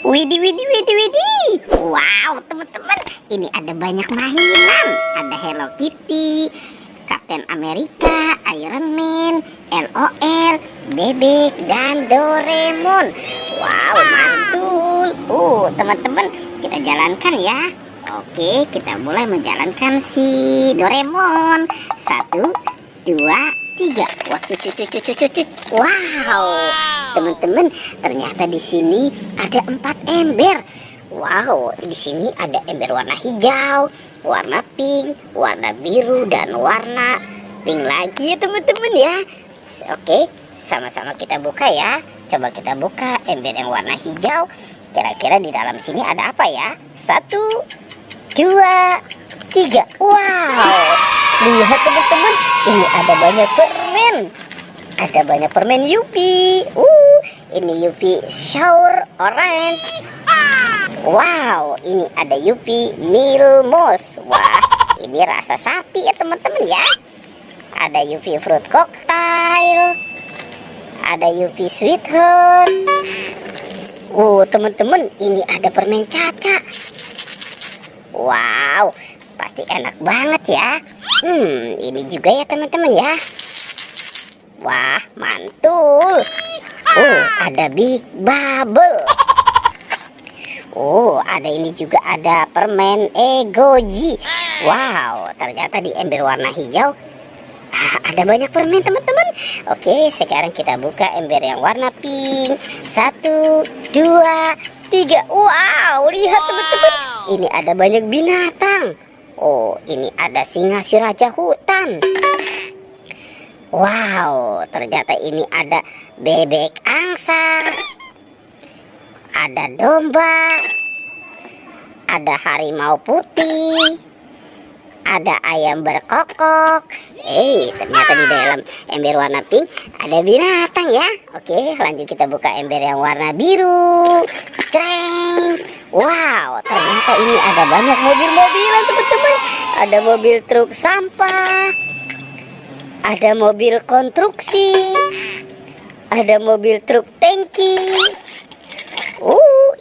Widih, widih, widih, widih. Wow, teman-teman, ini ada banyak mainan. Ada Hello Kitty, Captain America, Iron Man, LOL, Bebek, dan Doraemon. Wow, mantul. Teman-teman, kita jalankan ya. Oke, kita mulai menjalankan si Doraemon. 1, 2, 3. Wow, teman-teman, ternyata di sini ada 4 ember. Wow, di sini ada ember warna hijau, warna pink, warna biru, dan warna pink lagi ya teman-teman ya. Oke, sama-sama kita buka ya. Coba kita buka ember yang warna hijau. Kira-kira di dalam sini ada apa ya? 1, 2, 3. Wow, lihat teman-teman, ini ada banyak permen. Ada banyak permen Yupi. Ini Yupi Sour Orange. Wow, ini ada Yupi Milmos. Wah, ini rasa sapi ya teman-teman ya. Ada Yupi Fruit Cocktail. Ada Yupi Sweetheart. Teman-teman, ini ada permen Caca. Wow, pasti enak banget ya. Ini juga ya teman-teman ya. Wah, mantul. Ada Big Bubble. Ada ini juga, ada permen Egoji. Wow, ternyata di ember warna hijau ada banyak permen teman-teman. Oke, sekarang kita buka ember yang warna pink. 1, 2, 3. Wow, lihat teman-teman, ini ada banyak binatang. Ini ada singa si raja hutan. Wow, ternyata ini ada bebek angsa, ada domba, ada harimau putih, ada ayam berkokok. Ternyata di dalam ember warna pink ada binatang ya. Oke, lanjut kita buka ember yang warna biru. Kreng. Wow, ternyata ini ada banyak mobil-mobilan teman-teman. Ada mobil truk sampah, ada mobil konstruksi, ada mobil truk tangki.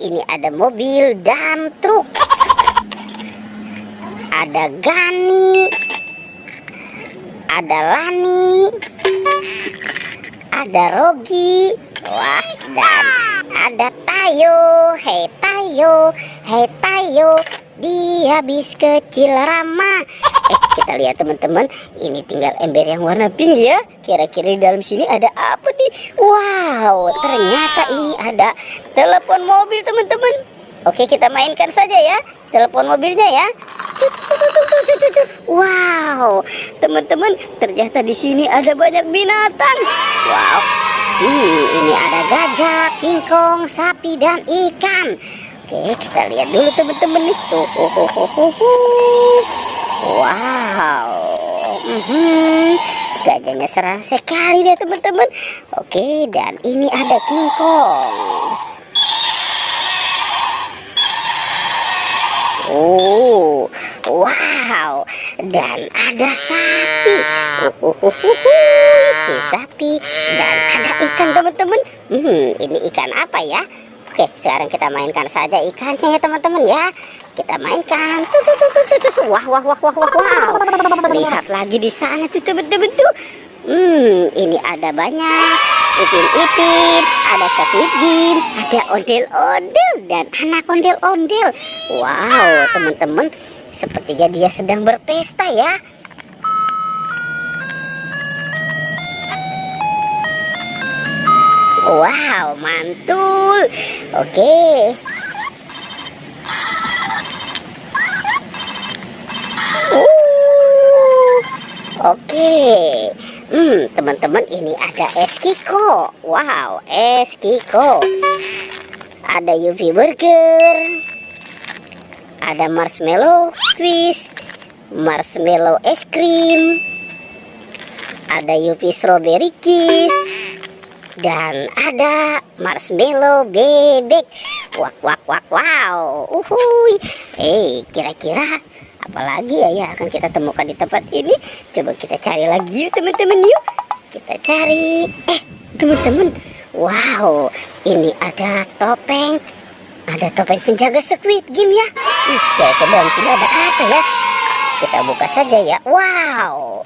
Ini ada mobil dump truk. Ada Gani, ada Lani, ada Rogi. Wah, dan ada Tayo. Hei Tayo, hei Tayo, dia bis kecil ramah. Kita lihat teman-teman, ini tinggal ember yang warna pink ya. Kira-kira di dalam sini ada apa nih? Wow, ternyata ini ada telepon mobil teman-teman. Oke, kita mainkan saja ya telepon mobilnya ya. Wow, teman-teman, ternyata di sini ada banyak binatang. Wow, ini ada gajah, kingkong, sapi, dan ikan. Oke, kita lihat dulu teman-teman nih. Wow, gajahnya seram sekali deh teman-teman. Oke, dan ini ada kingkong. Wow, dan ada sapi. Si sapi, dan ada ikan teman-teman. Ini ikan apa ya? Oke, sekarang kita mainkan saja ikannya ya teman-teman ya. Kita mainkan. Wow. Lihat lagi di sana tuh teman-teman tuh. Ini ada banyak ipin-ipin, ada Squid Game, ada ondel-ondel, dan anak ondel-ondel. Wow, teman-teman, sepertinya dia sedang berpesta ya. Wow, mantul. Oke. Oke. Teman-teman, ini ada Eskiko. Wow, Eskiko. Ada UV Burger. Ada marshmallow twist, marshmallow es krim. Ada UV strawberry kiss, dan ada marshmallow bebek. Wow. Kira-kira apalagi ya akan kita temukan di tempat ini. Coba kita cari lagi yuk teman-teman yuk. Kita cari. Teman-teman, wow, ini ada topeng ada topeng penjaga Squid Game ya. Kira-kira dalam sini ada apa ya? Kita buka saja ya. Wow,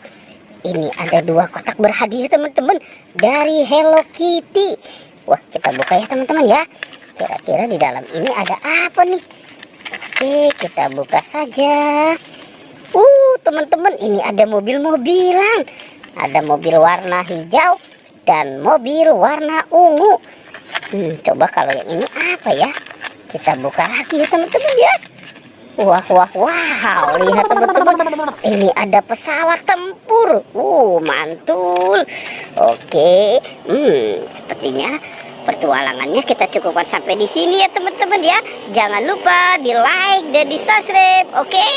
ini ada 2 kotak berhadiah teman-teman dari Hello Kitty. Wah, kita buka ya teman-teman ya. Kira-kira di dalam ini ada apa nih? Oke, kita buka saja. Teman-teman, ini ada mobil-mobilan. Ada mobil warna hijau dan mobil warna ungu. Coba kalau yang ini apa ya? Kita buka lagi ya teman-teman ya. Wah, lihat teman-teman, ini ada pesawat tempur. Mantul. Oke, sepertinya pertualangannya kita cukupkan sampai di sini ya teman-teman ya. Jangan lupa di like dan di subscribe, oke?